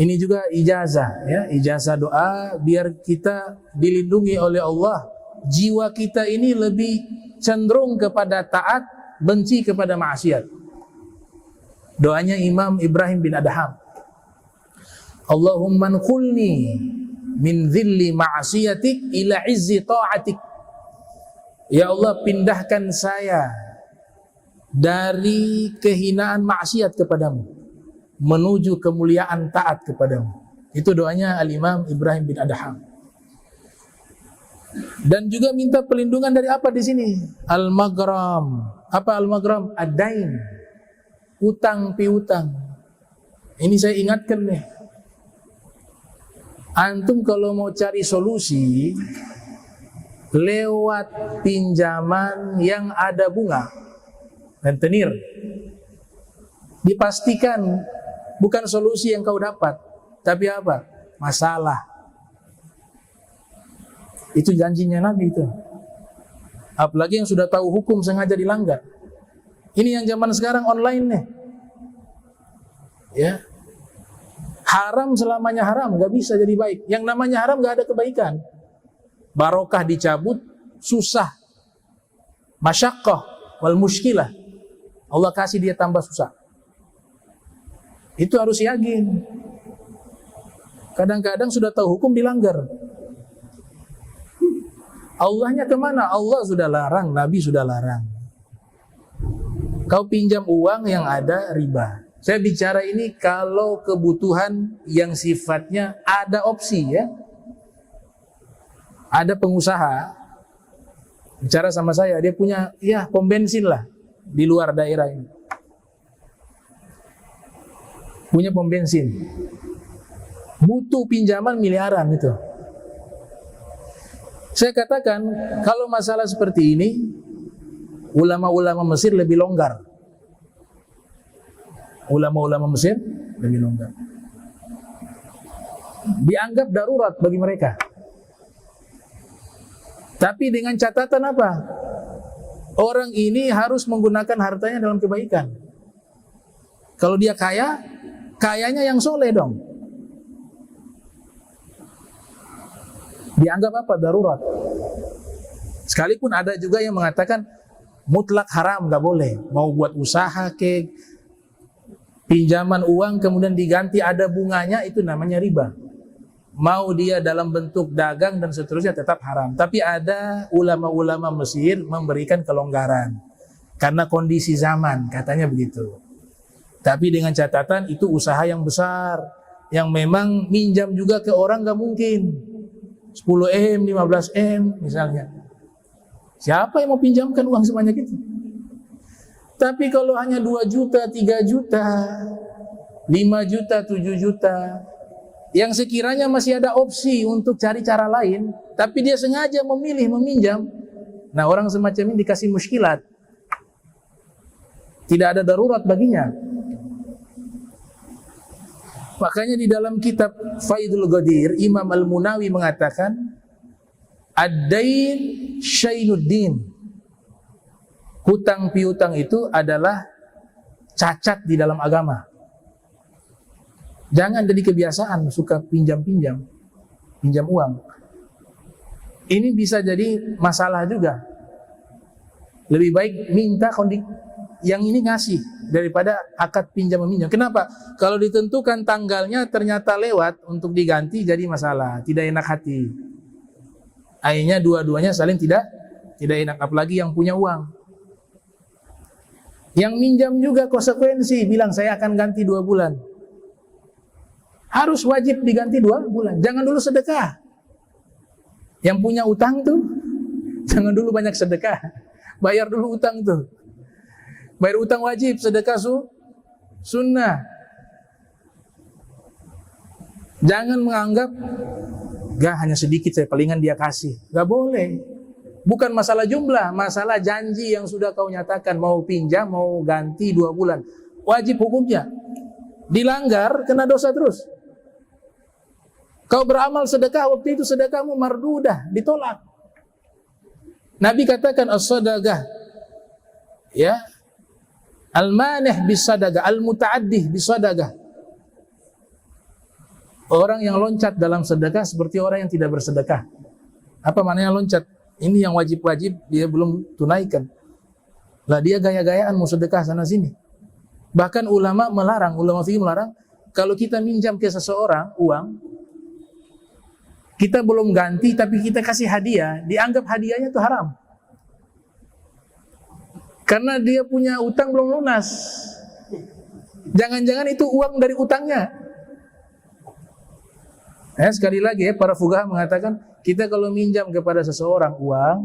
ini juga ijazah ya, ijazah doa biar kita dilindungi oleh Allah. Jiwa kita ini lebih cenderung kepada taat, benci kepada maksiat. Doanya Imam Ibrahim bin Adham. Allahumma nqulni min dhilli ma'asiyatik ila izzi ta'atik. Ya Allah pindahkan saya dari kehinaan maksiat kepadamu menuju kemuliaan taat kepadamu. Itu doanya Al-Imam Ibrahim bin Adham. Dan juga minta perlindungan dari apa di sini? Al-maghram. Apa al-maghram? Ad-dain. Utang piutang. Ini saya ingatkan nih. Antum kalau mau cari solusi lewat pinjaman yang ada bunga dan tenir, dipastikan bukan solusi yang kau dapat, tapi apa? Masalah. Itu janjinya Nabi itu. Apalagi yang sudah tahu hukum sengaja dilanggar. Ini yang zaman sekarang online nih. Ya. Haram selamanya haram, gak bisa jadi baik. Yang namanya haram gak ada kebaikan. Barokah dicabut, susah. Masyaqqah wal muskilah. Allah kasih dia tambah susah. Itu harus yakin. Kadang-kadang sudah tahu hukum dilanggar. Allahnya kemana? Allah sudah larang, Nabi sudah larang. Kau pinjam uang yang ada riba. Saya bicara ini kalau kebutuhan yang sifatnya ada opsi ya. Ada pengusaha bicara sama saya, dia punya ya pom bensin lah di luar daerah ini. Punya pom bensin. Butuh pinjaman miliaran itu. Saya katakan kalau masalah seperti ini ulama-ulama Mesir lebih longgar. Ulama-ulama Mesir lebih longgar. Dianggap darurat bagi mereka. Tapi dengan catatan apa? Orang ini harus menggunakan hartanya dalam kebaikan. Kalau dia kaya, kayanya yang soleh dong. Dianggap apa? Darurat. Sekalipun ada juga yang mengatakan mutlak haram, gak boleh. Mau buat usaha ke pinjaman uang kemudian diganti ada bunganya, itu namanya riba. Mau dia dalam bentuk dagang dan seterusnya tetap haram. Tapi ada ulama-ulama Mesir memberikan kelonggaran karena kondisi zaman, katanya begitu. Tapi dengan catatan itu usaha yang besar, yang memang minjam juga ke orang gak mungkin 10M, 15M misalnya. Siapa yang mau pinjamkan uang sebanyak itu? Tapi kalau hanya 2 juta, 3 juta, 5 juta, 7 juta, yang sekiranya masih ada opsi untuk cari cara lain, tapi dia sengaja memilih meminjam, nah orang semacam ini dikasih muskilat. Tidak ada darurat baginya. Makanya di dalam kitab Faidul Ghadir, Imam Al-Munawi mengatakan, ad-dain syainuddin. Hutang piutang itu adalah cacat di dalam agama. Jangan jadi kebiasaan suka pinjam-pinjam, pinjam uang. Ini bisa jadi masalah juga. Lebih baik minta yang ini ngasih daripada akad pinjam meminjam. Kenapa? Kalau ditentukan tanggalnya ternyata lewat untuk diganti jadi masalah, tidak enak hati. Akhirnya dua-duanya saling tidak enak, apalagi yang punya uang. Yang minjam juga konsekuensi, bilang saya akan ganti 2 bulan. Harus wajib diganti 2 bulan. Jangan dulu sedekah. Yang punya utang tuh, jangan dulu banyak sedekah. Bayar dulu utang tuh. Bayar utang wajib, sedekah sunnah. Jangan menganggap, gak hanya sedikit saya, palingan dia kasih. Gak boleh. Bukan masalah jumlah, masalah janji yang sudah kau nyatakan mau pinjam, mau ganti 2 bulan. Wajib hukumnya. Dilanggar, kena dosa terus. Kau beramal sedekah, waktu itu sedekahmu mardudah, ditolak. Nabi katakan as-sadaqah, ya, al-manih bis-sadaqah, al-muta'addih bis-sadaqah. Orang yang loncat dalam sedekah seperti orang yang tidak bersedekah. Apa maknanya loncat? Ini yang wajib-wajib dia belum tunaikan. Lah dia gaya-gayaan mau sedekah sana sini. Bahkan ulama fikih melarang kalau kita minjam ke seseorang uang, kita belum ganti tapi kita kasih hadiah, dianggap hadiahnya itu haram. Karena dia punya utang belum lunas. Jangan-jangan itu uang dari utangnya. Sekali lagi para fuqaha mengatakan kita kalau minjam kepada seseorang uang,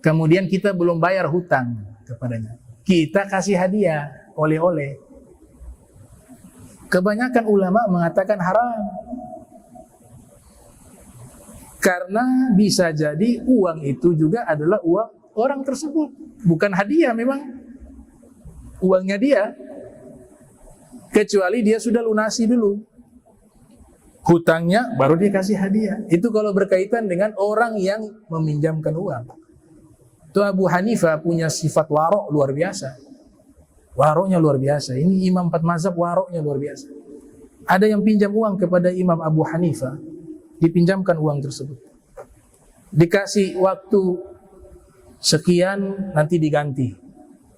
kemudian kita belum bayar hutang kepadanya, kita kasih hadiah, oleh-oleh. Kebanyakan ulama mengatakan haram. Karena bisa jadi uang itu juga adalah uang orang tersebut, bukan hadiah memang. Uangnya dia, kecuali dia sudah lunasi dulu hutangnya, baru dia kasih hadiah. Itu kalau berkaitan dengan orang yang meminjamkan uang. Itu Abu Hanifah punya sifat warok luar biasa. Waroknya luar biasa. Ini imam 4 mazhab, waroknya luar biasa. Ada yang pinjam uang kepada Imam Abu Hanifah, dipinjamkan uang tersebut, dikasih waktu sekian, nanti diganti.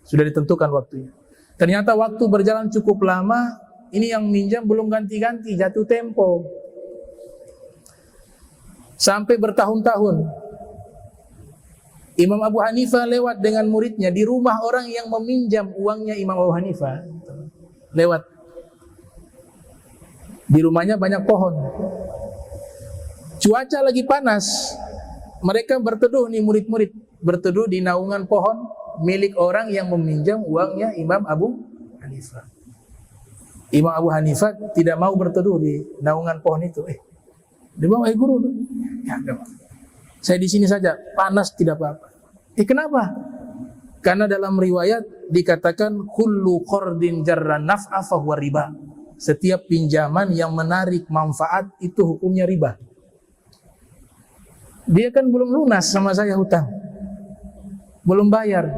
Sudah ditentukan waktunya. Ternyata waktu berjalan cukup lama, ini yang minjam belum ganti-ganti, jatuh tempo. Sampai bertahun-tahun. Imam Abu Hanifah lewat dengan muridnya di rumah orang yang meminjam uangnya Imam Abu Hanifah. Lewat. Di rumahnya banyak pohon. Cuaca lagi panas. Mereka berteduh nih, murid-murid. Berteduh di naungan pohon milik orang yang meminjam uangnya Imam Abu Hanifah. Imam Abu Hanifah tidak mau berteduh di naungan pohon itu. Dia bilang, guru, ya, saya di sini saja, panas tidak apa-apa. Kenapa? Karena dalam riwayat dikatakan kullu qardin jarra naf'a fa huwa riba. Setiap pinjaman yang menarik manfaat itu hukumnya riba. Dia kan belum lunas sama saya hutang, belum bayar.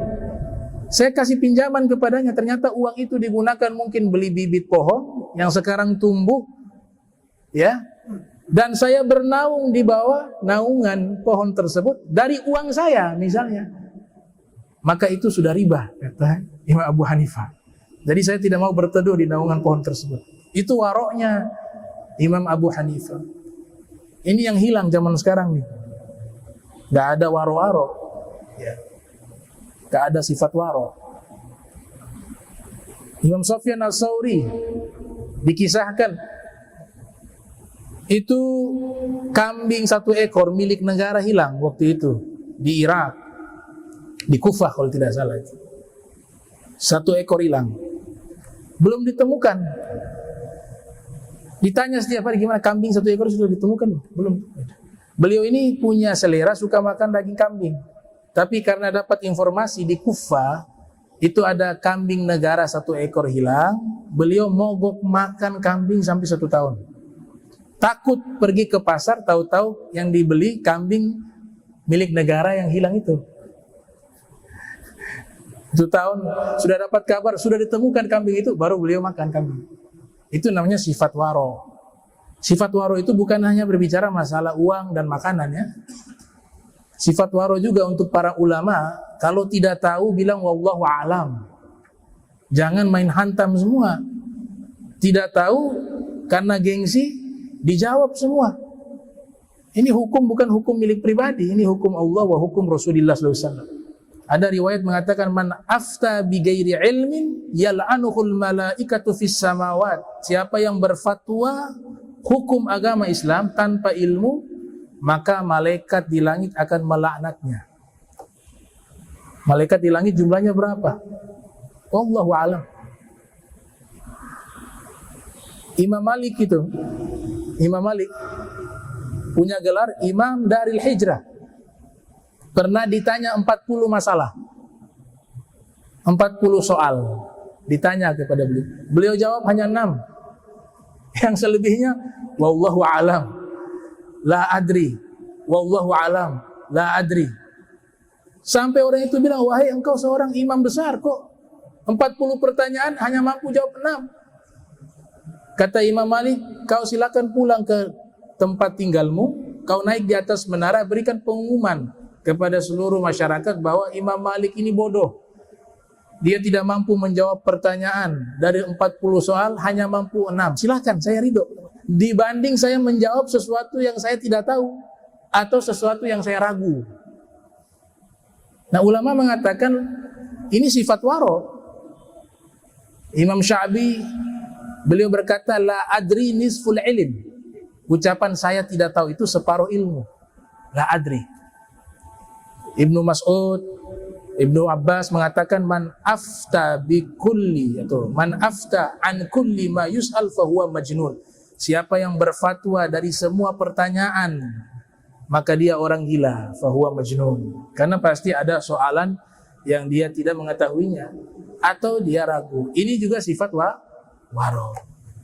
Saya kasih pinjaman kepadanya, ternyata uang itu digunakan mungkin beli bibit pohon yang sekarang tumbuh, ya. Dan saya bernaung di bawah naungan pohon tersebut dari uang saya misalnya. Maka itu sudah riba, kata Imam Abu Hanifah. Jadi saya tidak mau berteduh di naungan pohon tersebut. Itu waroknya Imam Abu Hanifah. Ini yang hilang zaman sekarang nih. Gak ada waro-waro, ya. Gak ada sifat waro. Imam Sufyan Ats-Tsauri dikisahkan itu kambing 1 ekor milik negara hilang waktu itu di Irak, di Kufah kalau tidak salah itu. 1 ekor hilang, belum ditemukan. Ditanya setiap hari, gimana kambing 1 ekor sudah ditemukan? Belum. Beliau ini punya selera suka makan daging kambing. Tapi karena dapat informasi di Kufah itu ada kambing negara 1 ekor hilang, beliau mogok makan kambing sampai 1 tahun. Takut pergi ke pasar, tahu-tahu yang dibeli kambing milik negara yang hilang itu. 1 tahun sudah dapat kabar, sudah ditemukan kambing itu, baru beliau makan kambing. Itu namanya sifat waro. Sifat waro itu bukan hanya berbicara masalah uang dan makanan, ya. Sifat waro juga untuk para ulama, kalau tidak tahu bilang wallahu a'lam. Jangan main hantam semua. Tidak tahu karena gengsi dijawab semua. Ini hukum bukan hukum milik pribadi, ini hukum Allah wa hukum Rasulullah SAW. Ada riwayat mengatakan man afta bi ghairi ilmin yal'anuhul malaikatu fis samawat. Siapa yang berfatwa hukum agama Islam tanpa ilmu, maka malaikat di langit akan melaknatnya. Malaikat di langit jumlahnya berapa? Wallahu a'lam. Imam Malik itu, Imam Malik punya gelar Imam Daril Hijrah. Pernah ditanya 40 masalah, 40 soal ditanya kepada beliau. Beliau jawab hanya 6. Yang selebihnya wallahu a'lam, la adri, wallahu alam, la adri. Sampai orang itu bilang, wahai engkau seorang imam besar, kok 40 pertanyaan hanya mampu jawab 6. Kata Imam Malik, kau silakan pulang ke tempat tinggalmu, kau naik di atas menara, berikan pengumuman kepada seluruh masyarakat bahwa Imam Malik ini bodoh. Dia tidak mampu menjawab pertanyaan. Dari 40 soal hanya mampu 6. Silakan, saya ridho. Dibanding saya menjawab sesuatu yang saya tidak tahu atau sesuatu yang saya ragu. Nah, ulama mengatakan ini sifat waro. Imam Sya'bi beliau berkata la adri nisful ilm. Ucapan saya tidak tahu itu separuh ilmu. La adri. Ibnu Mas'ud, Ibnu Abbas mengatakan man afta bi kulli atau man afta an kulli ma yus'al fa huwa majnun. Siapa yang berfatwa dari semua pertanyaan, maka dia orang gila, fa huwa majnun. Karena pasti ada soalan yang dia tidak mengetahuinya atau dia ragu. Ini juga sifat waro.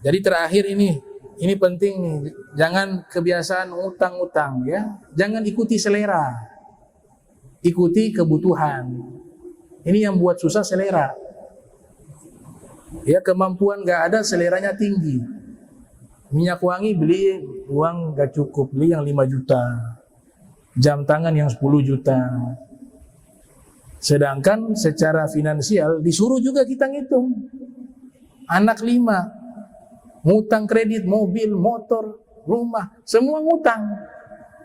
Jadi terakhir ini penting nih. Jangan kebiasaan utang-utang ya. Jangan ikuti selera. Ikuti kebutuhan. Ini yang buat susah selera. Ya, kemampuan gak ada, seleranya tinggi. Minyak wangi beli uang gak cukup, beli yang 5 juta. Jam tangan yang 10 juta. Sedangkan secara finansial disuruh juga kita ngitung. Anak 5, ngutang kredit, mobil, motor, rumah, semua ngutang.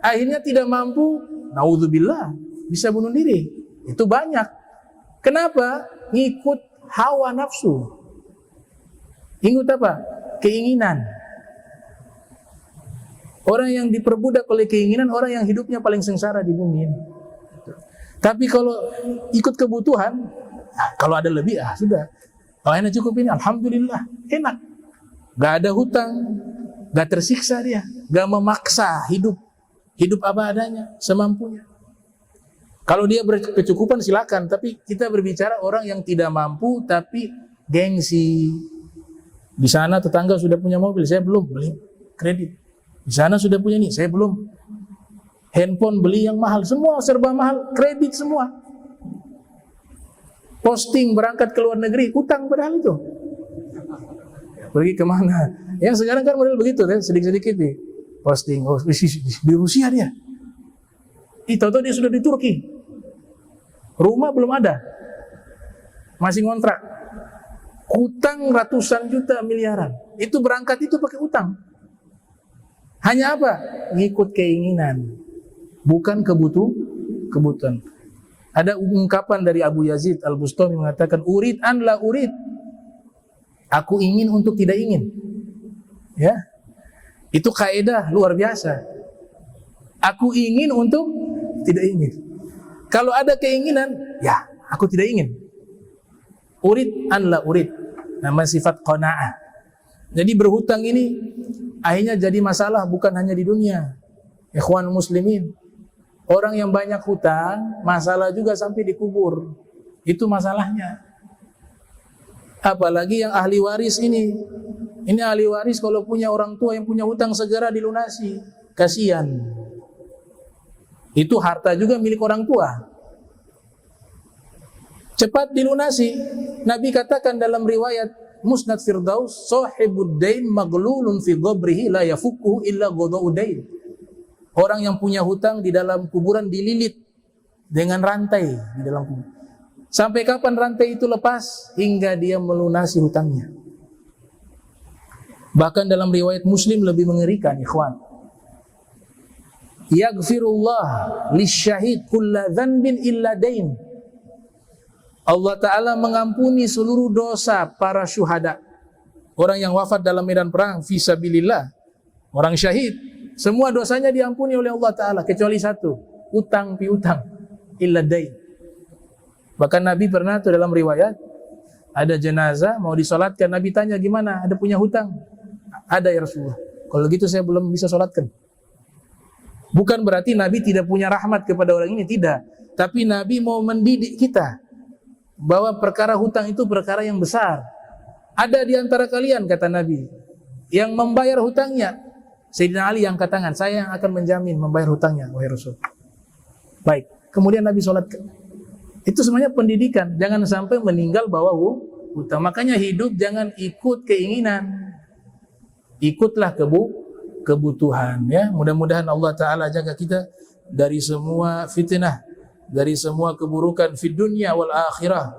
Akhirnya tidak mampu, naudzubillah, bisa bunuh diri. Itu banyak. Kenapa? Ngikut hawa nafsu. Ngikut apa? Keinginan. Orang yang diperbudak oleh keinginan, orang yang hidupnya paling sengsara di bumi ini. Tapi kalau ikut kebutuhan, kalau ada lebih, sudah. Kalau enak cukup ini, alhamdulillah, enak. Gak ada hutang, gak tersiksa dia, gak memaksa hidup apa adanya, semampunya. Kalau dia berkecukupan silakan, tapi kita berbicara orang yang tidak mampu tapi gengsi. Di sana tetangga sudah punya mobil, saya belum, beli kredit. Di sana sudah punya ini, saya belum. Handphone beli yang mahal, semua serba mahal, kredit semua. Posting berangkat ke luar negeri, utang padahal itu. Pergi kemana? Yang sekarang kan model begitu, kan? Sedikit-sedikit nih. Posting, di Rusia dia. Tahu-tahu dia sudah di Turki. Rumah belum ada. Masih ngontrak. Utang ratusan juta, miliaran. Itu berangkat itu pakai utang. Hanya apa? Ngikut keinginan. Bukan kebutuhan. Ada ungkapan dari Abu Yazid Al-Bustami mengatakan, urid an la urid. Aku ingin untuk tidak ingin. Ya. Itu kaidah luar biasa. Aku ingin untuk tidak ingin. Kalau ada keinginan, ya aku tidak ingin. Urid an la urid. Nama sifat qanaah. Jadi berhutang ini akhirnya jadi masalah bukan hanya di dunia. Ikhwan muslimin. Orang yang banyak hutang, masalah juga sampai dikubur. Itu masalahnya. Apalagi yang ahli waris ini. Ini ahli waris kalau punya orang tua yang punya hutang segera dilunasi. Kasihan. Itu harta juga milik orang tua. Cepat dilunasi. Nabi katakan dalam riwayat Musnad Firdaus, sahibud dain maglulun fi ghabrihi la yafukkuhu illa ghada'u dain. Orang yang punya hutang di dalam kuburan dililit dengan rantai di dalam kubur. Sampai kapan rantai itu lepas? Hingga dia melunasi hutangnya. Bahkan dalam riwayat Muslim lebih mengerikan, ikhwan. Yaghfirullah lisyahid kulla dhanbin illa dain. Allah Ta'ala mengampuni seluruh dosa para syuhada. Orang yang wafat dalam medan perang, fisabilillah. Orang syahid. Semua dosanya diampuni oleh Allah Ta'ala. Kecuali satu. Utang piutang. Illa dain. Bahkan Nabi pernah tuh dalam riwayat. Ada jenazah mau disolatkan. Nabi tanya gimana? Ada punya hutang? Ada ya Rasulullah. Kalau gitu saya belum bisa solatkan. Bukan berarti Nabi tidak punya rahmat kepada orang ini. Tidak. Tapi Nabi mau mendidik kita. Bahwa perkara hutang itu perkara yang besar. Ada di antara kalian, kata Nabi, yang membayar hutangnya. Sayyidina Ali yang angkat tangan, saya yang akan menjamin membayar hutangnya, wahai Rasul. Baik, kemudian Nabi sholatkan. Itu semuanya pendidikan. Jangan sampai meninggal bawa hutang. Makanya hidup jangan ikut keinginan. Ikutlah kebutuhan. Ya, mudah-mudahan Allah Ta'ala jaga kita dari semua fitnah, dari semua keburukan fid dunya wal akhirah.